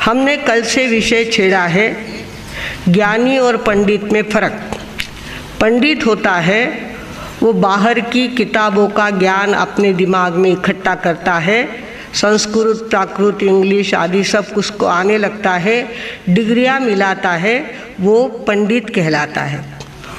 हमने कल से विषय छेड़ा है ज्ञानी और पंडित में फर्क। पंडित होता है वो बाहर की किताबों का ज्ञान अपने दिमाग में इकट्ठा करता है, संस्कृत, प्राकृत, इंग्लिश आदि सब कुछ को आने लगता है, डिग्रियां मिलाता है, वो पंडित कहलाता है।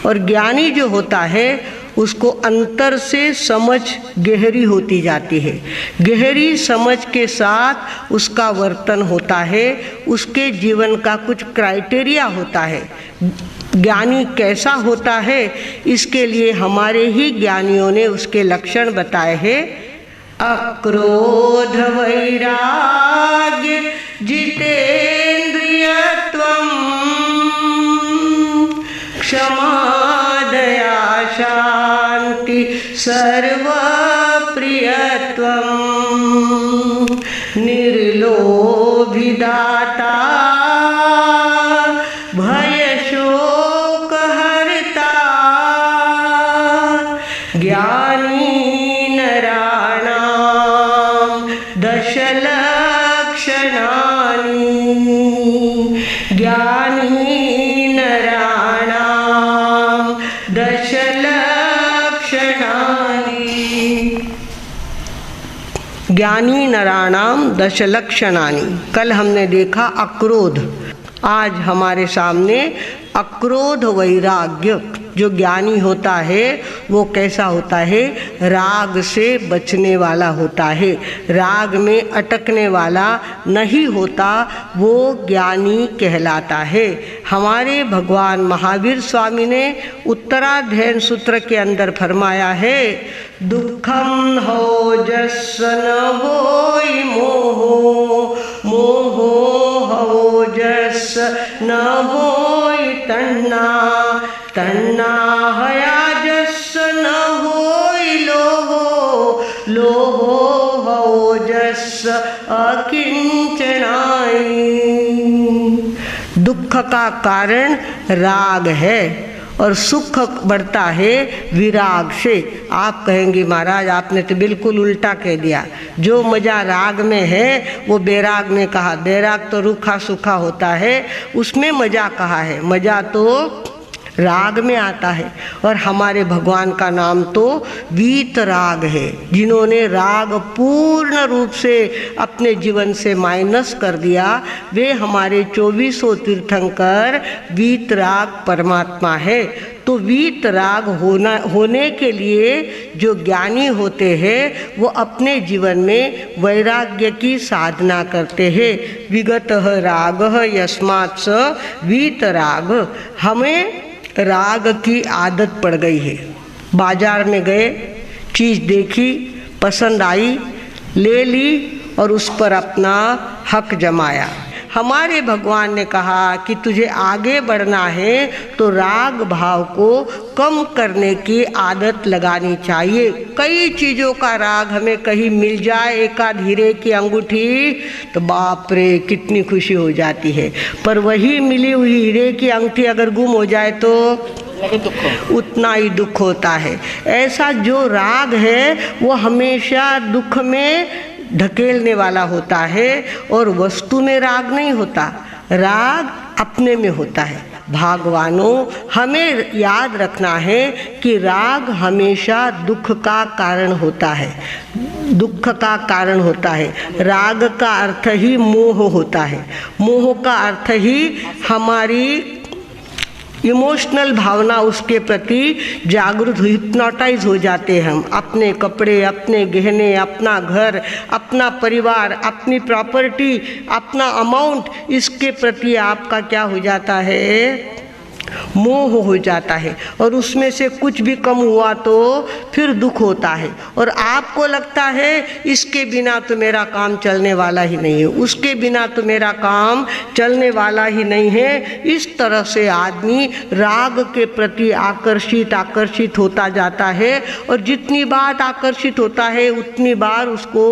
और ज्ञानी जो होता है उसको अंतर से समझ गहरी होती जाती है, गहरी समझ के साथ उसका वर्तन होता है, उसके जीवन का कुछ क्राइटेरिया होता है। ज्ञानी कैसा होता है इसके लिए हमारे ही ज्ञानियों ने उसके लक्षण बताए हैं। अक्रोध वैराग्य जितेन्द्रियत्वं क्षमा दया शांति सर्वप्रियत्वं निर्लोभिदाता भय शोक हरता ज्ञानी नराणां दशलक्षणानि ज्ञानी नराणां दशलक्षणानि ज्ञानी नराणाम दशलक्षणानि। कल हमने देखा अक्रोध, आज हमारे सामने अक्रोध वैराग्य। जो ज्ञानी होता है वो कैसा होता है? राग से बचने वाला होता है, राग में अटकने वाला नहीं होता, वो ज्ञानी कहलाता है। हमारे भगवान महावीर स्वामी ने उत्तराध्ययन सूत्र के अंदर फरमाया है, दुखम हो जस न होई मोहो, मोहो हो जस न होई तन्ना, तन्ना हया जस न होई लोहो, लोहो हो जस अकिंचनाई। दुख का कारण राग है और सुख बढ़ता है विराग से। आप कहेंगे महाराज आपने तो बिल्कुल उल्टा कह दिया, जो मज़ा राग में है वो बैराग में कहा। बैराग तो रूखा सूखा होता है, उसमें मज़ा कहा है, मज़ा तो राग में आता है। और हमारे भगवान का नाम तो वीतराग है। जिन्होंने राग पूर्ण रूप से अपने जीवन से माइनस कर दिया वे हमारे 2400 तीर्थंकर वीतराग परमात्मा है। तो वीतराग होने के लिए जो ज्ञानी होते हैं वो अपने जीवन में वैराग्य की साधना करते हैं। विगतः रागः यस्मात् स वीतराग। हमें राग की आदत पड़ गई है। बाजार में गए, चीज़ देखी, पसंद आई, ले ली और उस पर अपना हक जमाया। हमारे भगवान ने कहा कि तुझे आगे बढ़ना है तो राग भाव को कम करने की आदत लगानी चाहिए। कई चीज़ों का राग हमें कहीं मिल जाए, एकाध हीरे की अंगूठी, तो बाप रे कितनी खुशी हो जाती है। पर वही मिली हुई हीरे की अंगूठी अगर गुम हो जाए तो उतना ही दुख होता है। ऐसा जो राग है वो हमेशा दुख में ढकेलने वाला होता है और वस्तु में राग नहीं होता, राग अपने में होता है। भागवानों, हमें याद रखना है कि राग हमेशा दुख का कारण होता है, दुख का कारण होता है। राग का अर्थ ही मोह होता है, मोह का अर्थ ही हमारी इमोशनल भावना उसके प्रति जागृत हुई, हिप्नोटाइज हो जाते हैं हम। अपने कपड़े, अपने गहने, अपना घर, अपना परिवार, अपनी प्रॉपर्टी, अपना अमाउंट, इसके प्रति आपका क्या हो जाता है? मोह हो जाता है। और उसमें से कुछ भी कम हुआ तो फिर दुख होता है और आपको लगता है इसके बिना तो मेरा काम चलने वाला ही नहीं है, उसके बिना तो मेरा काम चलने वाला ही नहीं है। इस तरह से आदमी राग के प्रति आकर्षित होता जाता है और जितनी बार आकर्षित होता है उतनी बार उसको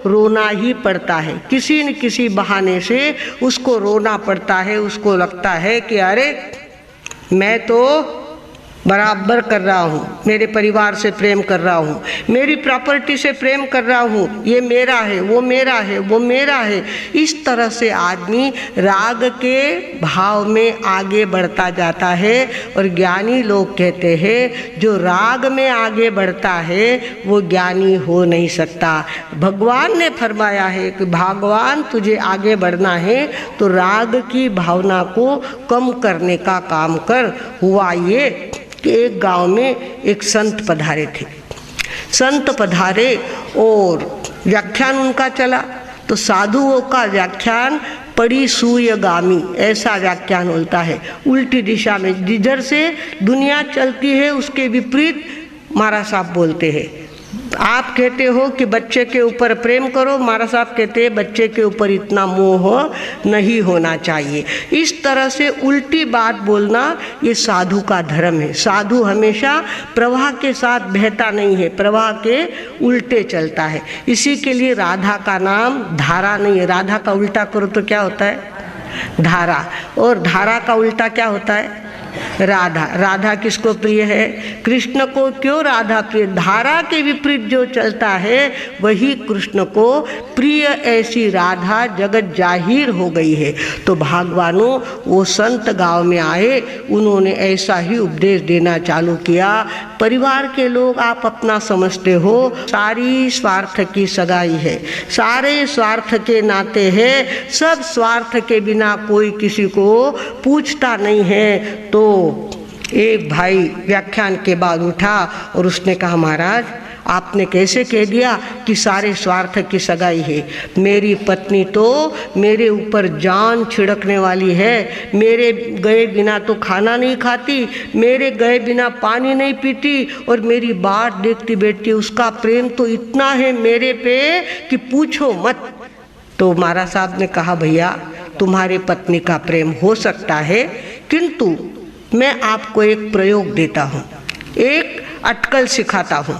रोना ही पड़ता है। किसी न किसी बहाने से उसको रोना पड़ता है। उसको लगता है कि अरे मैं तो बराबर कर रहा हूँ, मेरे परिवार से प्रेम कर रहा हूँ, मेरी प्रॉपर्टी से प्रेम कर रहा हूँ, ये मेरा है, वो मेरा है, वो मेरा है। इस तरह से आदमी राग के भाव में आगे बढ़ता जाता है। और ज्ञानी लोग कहते हैं जो राग में आगे बढ़ता है वो ज्ञानी हो नहीं सकता। भगवान ने फरमाया है कि भगवान तुझे आगे बढ़ना है तो राग की भावना को कम करने का काम कर। हुआ ये कि एक गांव में एक संत पधारे थे। संत पधारे और व्याख्यान उनका चला, तो साधुओं का व्याख्यान पड़ी सूर्यगामी, ऐसा व्याख्यान होता है, उल्टी दिशा में, जिधर से दुनिया चलती है उसके विपरीत महाराज साहब बोलते हैं। आप कहते हो कि बच्चे के ऊपर प्रेम करो, महाराज साहब कहते हैं बच्चे के ऊपर इतना मोह नहीं होना चाहिए। इस तरह से उल्टी बात बोलना ये साधु का धर्म है। साधु हमेशा प्रवाह के साथ बहता नहीं है, प्रवाह के उल्टे चलता है। इसी के लिए राधा का नाम धारा नहीं है। राधा का उल्टा करो तो क्या होता है? धारा। और धारा का उल्टा क्या होता है? राधा। राधा किसको प्रिय है? कृष्ण को। क्यों राधा प्रिय? धारा के विपरीत जो चलता है वही कृष्ण को प्रिय। ऐसी राधा जगत जाहिर हो गई है। तो भगवानों वो संत गांव में आए, उन्होंने ऐसा ही उपदेश देना चालू किया। परिवार के लोग आप अपना समझते हो, सारी स्वार्थ की सगाई है, सारे स्वार्थ के नाते हैं, सब स्वार्थ के बिना कोई किसी को पूछता नहीं है। तो एक भाई व्याख्यान के बाद उठा और उसने कहा महाराज आपने कैसे कह दिया कि सारे स्वार्थ की सगाई है? मेरी पत्नी तो मेरे ऊपर जान छिड़कने वाली है, मेरे गए बिना तो खाना नहीं खाती, मेरे गए बिना पानी नहीं पीती, और मेरी बात देखती बैठती, उसका प्रेम तो इतना है मेरे पे कि पूछो मत। तो महाराज साहब ने कहा भैया तुम्हारी पत्नी का प्रेम हो सकता है, किंतु मैं आपको एक प्रयोग देता हूँ, एक अटकल सिखाता हूँ।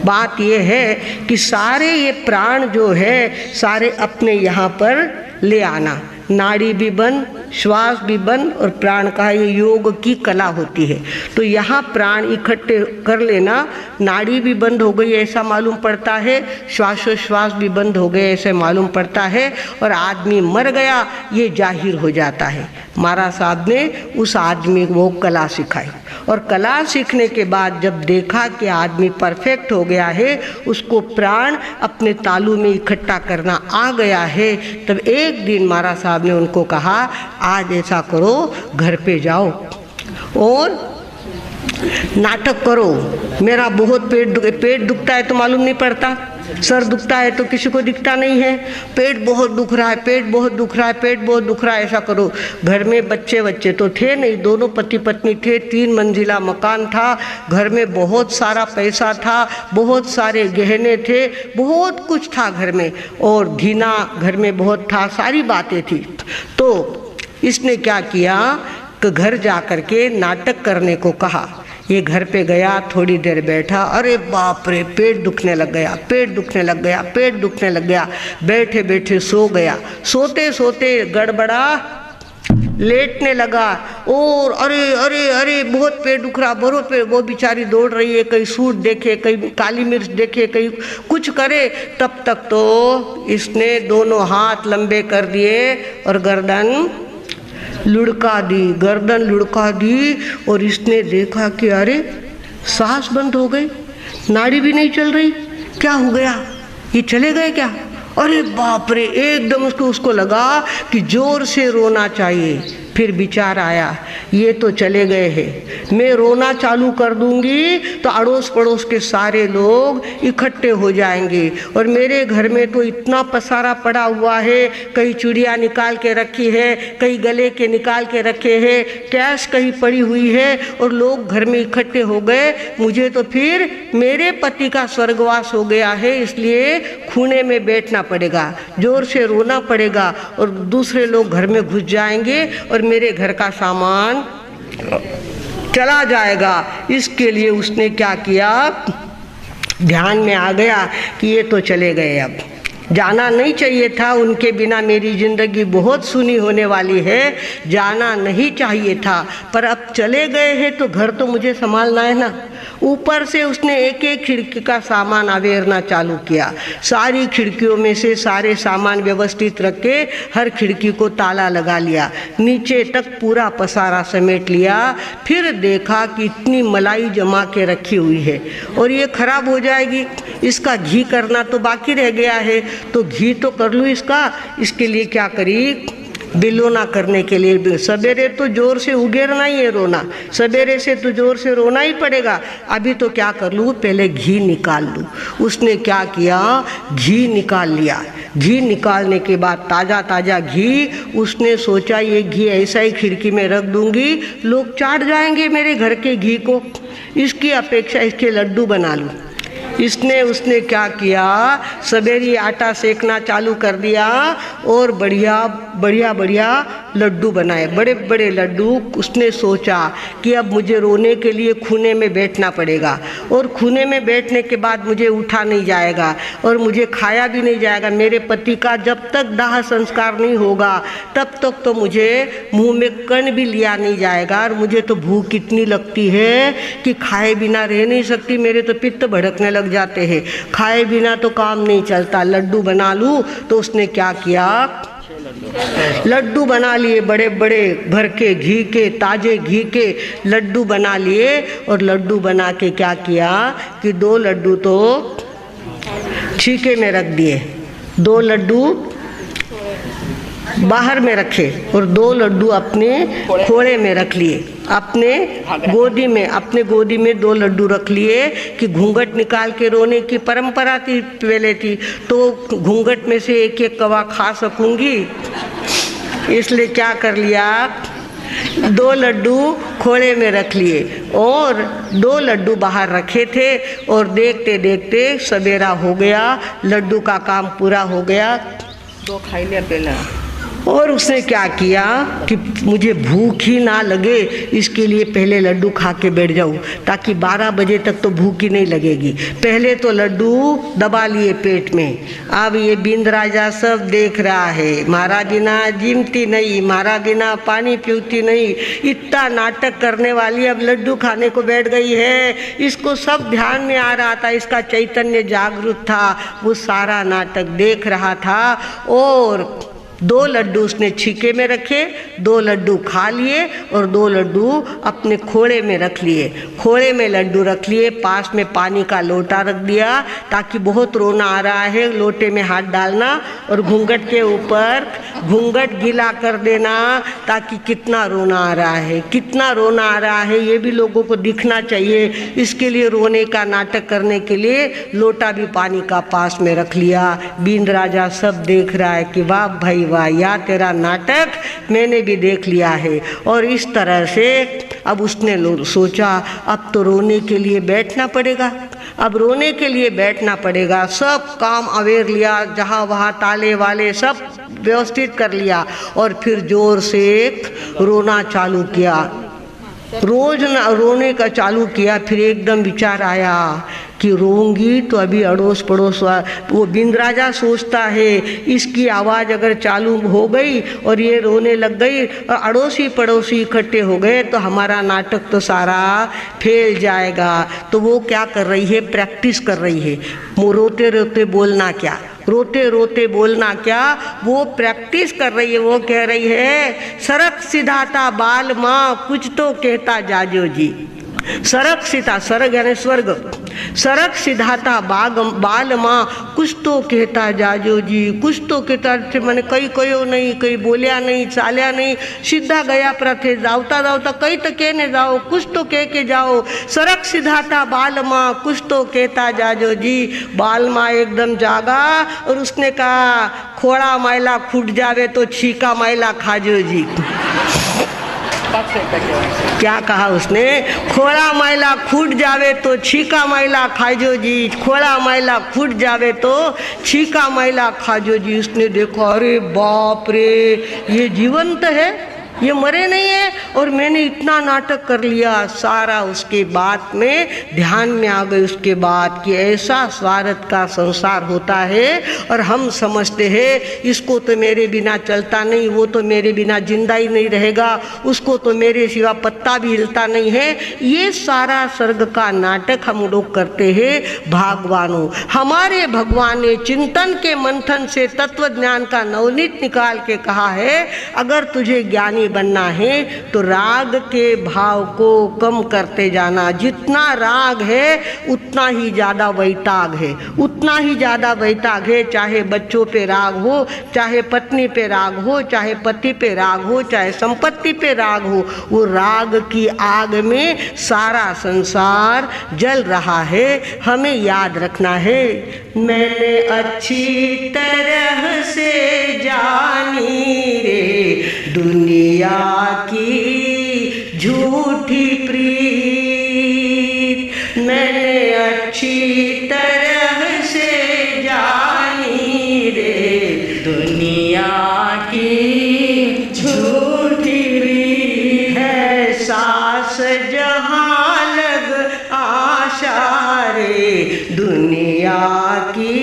बात यह है कि सारे ये प्राण जो है सारे अपने यहाँ पर ले आना। नाड़ी भी बंद, श्वास भी बंद, और प्राण का ये योग की कला होती है। तो यहाँ प्राण इकट्ठे कर लेना। नाड़ी भी बंद हो गई ऐसा मालूम पड़ता है, श्वासोश्वास भी बंद हो गए ऐसे मालूम पड़ता है, और आदमी मर गया ये जाहिर हो जाता है। महाराज साहब ने उस आदमी को वो कला सिखाई, और कला सीखने के बाद जब देखा कि आदमी परफेक्ट हो गया है, उसको प्राण अपने तालू में इकट्ठा करना आ गया है, तब एक दिन महाराज साहब ने उनको कहा आज ऐसा करो, घर पे जाओ और नाटक करो। मेरा बहुत पेट दुखता है तो मालूम नहीं पड़ता, सर दुखता है तो किसी को दिखता नहीं है, पेट बहुत दुख रहा है, पेट बहुत दुख रहा है, पेट बहुत दुख रहा है, ऐसा करो। घर में बच्चे तो थे नहीं, दोनों पति पत्नी थे, 3 मंजिला मकान था, घर में बहुत सारा पैसा था, बहुत सारे गहने थे, बहुत कुछ था घर में, और घीना घर में बहुत था, सारी बातें थी। तो इसने क्या किया कि घर जा कर के नाटक करने को कहा। ये घर पे गया, थोड़ी देर बैठा, अरे बाप रे पेट दुखने लग गया, पेट दुखने लग गया, पेट दुखने लग गया। बैठे बैठे सो गया, सोते सोते गड़बड़ा लेटने लगा, और अरे अरे अरे बहुत पेट दुख रहा, बहुत पेट। वो बेचारी दौड़ रही है, कहीं सूट देखे, कहीं काली मिर्च देखे, कहीं कुछ करे। तब तक तो इसने दोनों हाथ लंबे कर दिए और गर्दन लुढ़का दी, गर्दन लुढ़का दी, और इसने देखा कि अरे सांस बंद हो गई, नाड़ी भी नहीं चल रही, क्या हो गया, ये चले गए क्या? अरे बाप रे, एकदम उसको लगा कि जोर से रोना चाहिए। फिर विचार आया ये तो चले गए हैं, मैं रोना चालू कर दूंगी तो अड़ोस पड़ोस के सारे लोग इकट्ठे हो जाएंगे, और मेरे घर में तो इतना पसारा पड़ा हुआ है, कहीं चूड़ियाँ निकाल के रखी है, कहीं गले के निकाल के रखे हैं, कैश कहीं पड़ी हुई है, और लोग घर में इकट्ठे हो गए। मुझे तो फिर मेरे पति का स्वर्गवास हो गया है, इसलिए खूने में बैठना पड़ेगा, जोर से रोना पड़ेगा, और दूसरे लोग घर में घुस जाएंगे और मेरे घर का सामान चला जाएगा। इसके लिए उसने क्या किया, ध्यान में आ गया कि ये तो चले गए, अब जाना नहीं चाहिए था, उनके बिना मेरी ज़िंदगी बहुत सुनी होने वाली है, जाना नहीं चाहिए था, पर अब चले गए हैं तो घर तो मुझे संभालना है ना। ऊपर से उसने एक एक खिड़की का सामान अवेरना चालू किया, सारी खिड़कियों में से सारे सामान व्यवस्थित रख के हर खिड़की को ताला लगा लिया, नीचे तक पूरा पसारा समेट लिया। फिर देखा कि इतनी मलाई जमा के रखी हुई है और ये खराब हो जाएगी, इसका घी करना तो बाकी रह गया है, तो घी तो कर लूँ इसका। इसके लिए क्या करी, बिलोना करने के लिए सवेरे तो जोर से उगेरना ही है रोना, सवेरे से तो जोर से रोना ही पड़ेगा। अभी तो क्या कर लूँ, पहले घी निकाल लूँ। उसने क्या किया, घी निकाल लिया। घी निकालने के बाद ताज़ा ताज़ा घी, उसने सोचा ये घी ऐसा ही खिड़की में रख दूँगी, लोग चाट जाएंगे मेरे घर के घी को, इसकी अपेक्षा इसके लड्डू बना लूँ। उसने क्या किया, सवेरे आटा सेकना चालू कर दिया और बढ़िया बढ़िया लड्डू बनाए, बड़े बड़े लड्डू। उसने सोचा कि अब मुझे रोने के लिए खूने में बैठना पड़ेगा और खूने में बैठने के बाद मुझे उठा नहीं जाएगा और मुझे खाया भी नहीं जाएगा। मेरे पति का जब तक दाह संस्कार नहीं होगा तब तक तो मुझे मुंह में कण भी लिया नहीं जाएगा और मुझे तो भूख इतनी लगती है कि खाए बिना रह नहीं सकती, मेरे तो पित्त भड़कने लग जाते हैं, खाए बिना तो काम नहीं चलता, लड्डू बना लूँ। तो उसने क्या किया, लड्डू बना लिए, बड़े बड़े भर के घी के, ताजे घी के लड्डू बना लिए। और लड्डू बना के क्या किया कि 2 लड्डू तो छीके में रख दिए, 2 लड्डू बाहर में रखे और 2 लड्डू अपने खोड़े में रख लिए, अपने गोदी में 2 लड्डू रख लिए कि घूंघट निकाल के रोने की परंपरा थी पहले थी, तो घूंघट में से एक एक कवा खा सकूंगी, इसलिए क्या कर लिया, 2 लड्डू खोड़े में रख लिए और 2 लड्डू बाहर रखे थे। और देखते देखते सवेरा हो गया, लड्डू का काम पूरा हो गया, 2 खाई लिया पहला। और उसने क्या किया कि मुझे भूख ही ना लगे, इसके लिए पहले लड्डू खा के बैठ जाऊँ ताकि 12 बजे तक तो भूख ही नहीं लगेगी। पहले तो लड्डू दबा लिए पेट में। अब ये बिंद राजा सब देख रहा है, मारा बिना जिमती नहीं, मारा बिना पानी पीती नहीं, इतना नाटक करने वाली अब लड्डू खाने को बैठ गई है। इसको सब ध्यान में आ रहा था, इसका चैतन्य जागरूक था, वो सारा नाटक देख रहा था। और 2 लड्डू उसने छीके में रखे, 2 लड्डू खा लिए और 2 लड्डू अपने खोड़े में रख लिए। खोड़े में लड्डू रख लिए, पास में पानी का लोटा रख दिया ताकि बहुत रोना आ रहा है, लोटे में हाथ डालना और घूंघट के ऊपर घूंघट गीला कर देना ताकि कितना रोना आ रहा है, कितना रोना आ रहा है ये भी लोगों को दिखना चाहिए। इसके लिए रोने का नाटक करने के लिए लोटा भी पानी का पास में रख लिया। बिंद राजा सब देख रहा है कि वाह भाई वाह, या तेरा नाटक मैंने भी देख लिया है। और इस तरह से अब उसने सोचा अब तो रोने के लिए बैठना पड़ेगा, अब रोने के लिए बैठना पड़ेगा। सब काम अवेर लिया, जहाँ वहाँ ताले वाले सब व्यवस्थित कर लिया और फिर जोर से रोना चालू किया। रोज रोने का चालू किया। फिर एकदम विचार आया कि रोऊंगी तो अभी अड़ोस पड़ोस वो बिंद राजा सोचता है इसकी आवाज़ अगर चालू हो गई और ये रोने लग गई और अड़ोसी पड़ोसी इकट्ठे हो गए तो हमारा नाटक तो सारा फेल जाएगा। तो वो क्या कर रही है, प्रैक्टिस कर रही है। वो रोते रोते बोलना क्या, रोते रोते बोलना क्या, वो प्रैक्टिस कर रही है। वो कह रही है सरक सिधाता बाल माँ कुछ तो कहता जाजो जी। सरक सीता, सरग यानी स्वर्ग, सरक सिधाता बाल माँ कुछ तो कहता जाजो जी। कुछ तो कहता थे मैंने कई कहो नहीं, कई बोलिया नहीं, चाल्या नहीं, सीधा गया प्रथे जावता जावता कई तो कहने जाओ, कुछ तो कह के जाओ। सरक सिधाता बाल माँ कुछ तो कहता जाजो जी। बाल माँ एकदम जागा और उसने कहा खोड़ा मैला फूट जावे तो छीका मैला खाजो जी। क्या कहा उसने, खोड़ा मैला फूट जावे तो छीका मैला खाजो जी, खोड़ा मैला फूट जावे तो छीका मैला खाजो जी। उसने देखा अरे बाप रे ये जीवंत है, ये मरे नहीं है। और मैंने इतना नाटक कर लिया, सारा उसके बात में ध्यान में आ गई उसके बाद कि ऐसा स्वार्थ का संसार होता है। और हम समझते हैं इसको तो मेरे बिना चलता नहीं, वो तो मेरे बिना जिंदा ही नहीं रहेगा, उसको तो मेरे सिवा पत्ता भी हिलता नहीं है। ये सारा स्वर्ग का नाटक हम लोग करते हैं। भगवानों, हमारे भगवान ने चिंतन के मंथन से तत्व ज्ञान का नवनीत निकाल के कहा है, अगर तुझे ज्ञानी बनना है तो राग के भाव को कम करते जाना। जितना राग है उतना ही ज़्यादा वैताग है, उतना ही ज़्यादा वैताग है। चाहे बच्चों पे राग हो, चाहे पत्नी पे राग हो, चाहे पति पे राग हो, चाहे संपत्ति पे राग हो, वो राग की आग में सारा संसार जल रहा है। हमें याद रखना है, मैंने अच्छी तरह से जानी रे दुनिया की झूठी प्रीत। मैंने अच्छी तरह से जानी रे दुनिया की झूठी प्रीत है। सास जहाँ लग आशा रे दुनिया की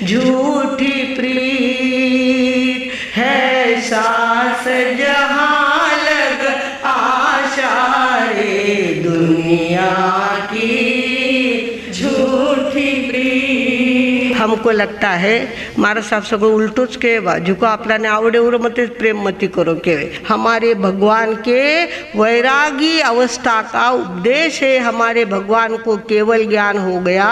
झूठी प्रीत है। सास जहाँ लग आशा रे दुनिया की झूठी प्रीत। हमको लगता है महाराज साहब सगळं उलटूच के झुका आपल्याने आवडे उर मते प्रेम मती करो के। हमारे भगवान के वैरागी अवस्था का उपदेश है। हमारे भगवान को केवल ज्ञान हो गया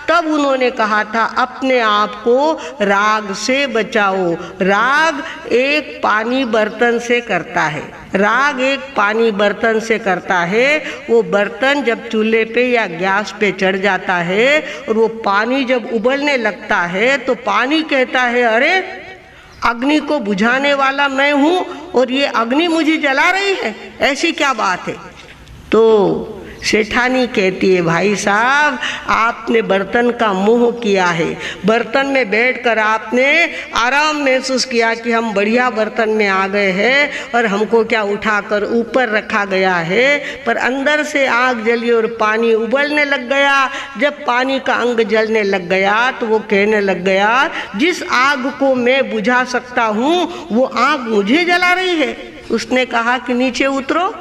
तब उन्होंने कहा था अपने आप को राग से बचाओ। राग एक पानी बर्तन से करता है, राग एक पानी बर्तन से करता है। वो बर्तन जब चूल्हे पे या गैस पे चढ़ जाता है और वो पानी जब उबलने लगता है तो पानी कहता है अरे अग्नि को बुझाने वाला मैं हूँ और ये अग्नि मुझे जला रही है, ऐसी क्या बात है। तो सेठानी कहती है भाई साहब आपने बर्तन का मोह किया है। बर्तन में बैठकर आपने आराम महसूस किया कि हम बढ़िया बर्तन में आ गए हैं और हमको क्या उठाकर ऊपर रखा गया है, पर अंदर से आग जली और पानी उबलने लग गया। जब पानी का अंग जलने लग गया तो वो कहने लग गया जिस आग को मैं बुझा सकता हूँ वो आग मुझे जला रही है। उसने कहा कि नीचे उतरो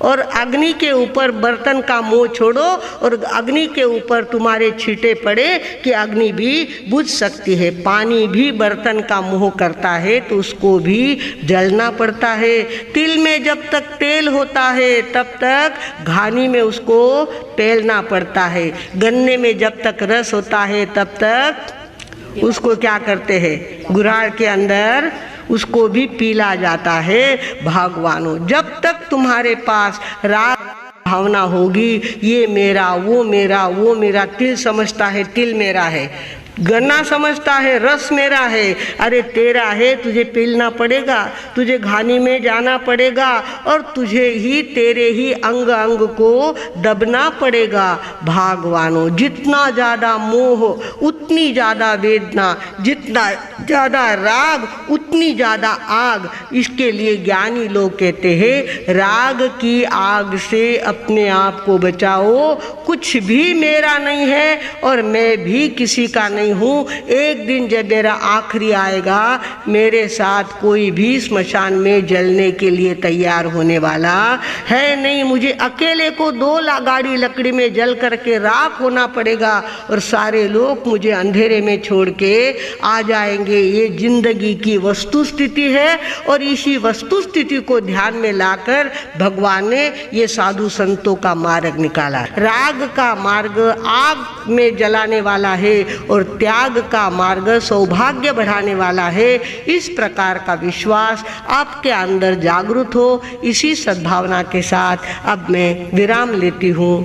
और अग्नि के ऊपर बर्तन का मोह छोड़ो और अग्नि के ऊपर तुम्हारे छींटे पड़े कि अग्नि भी बुझ सकती है। पानी भी बर्तन का मोह करता है तो उसको भी जलना पड़ता है। तिल में जब तक तेल होता है तब तक घानी में उसको पेलना पड़ता है। गन्ने में जब तक रस होता है तब तक उसको क्या करते हैं, गुराड़ के अंदर उसको भी पीला जाता है। भगवानों, जब तक तुम्हारे पास राग भावना होगी ये मेरा वो मेरा वो मेरा, तिल समझता है तिल मेरा है, गन्ना समझता है रस मेरा है, अरे तेरा है, तुझे पीलना पड़ेगा, तुझे घानी में जाना पड़ेगा और तुझे ही तेरे ही अंग अंग को दबना पड़ेगा। भगवानों, जितना ज़्यादा मोह उतनी ज़्यादा वेदना, जितना ज़्यादा राग उतनी ज़्यादा आग। इसके लिए ज्ञानी लोग कहते हैं राग की आग से अपने आप को बचाओ। कुछ भी मेरा नहीं है और मैं भी किसी का नहीं हूँ। एक दिन जब मेरा आखिरी आएगा मेरे साथ कोई भी स्मशान में जलने के लिए तैयार होने वाला है नहीं। मुझे अकेले को 2 गाड़ी लकड़ी में जल करके राख होना पड़ेगा और सारे लोग मुझे अंधेरे में छोड़ के आ जाएंगे। ये जिंदगी की वस्तु स्थिति है और इसी वस्तु स्थिति को ध्यान में लाकर भगवान ने ये साधु संतों का मार्ग निकाला। राग का मार्ग आग में जलाने वाला है और त्याग का मार्ग सौभाग्य बढ़ाने वाला है। इस प्रकार का विश्वास आपके अंदर जागृत हो। इसी सद्भावना के साथ अब मैं विराम लेती हूँ।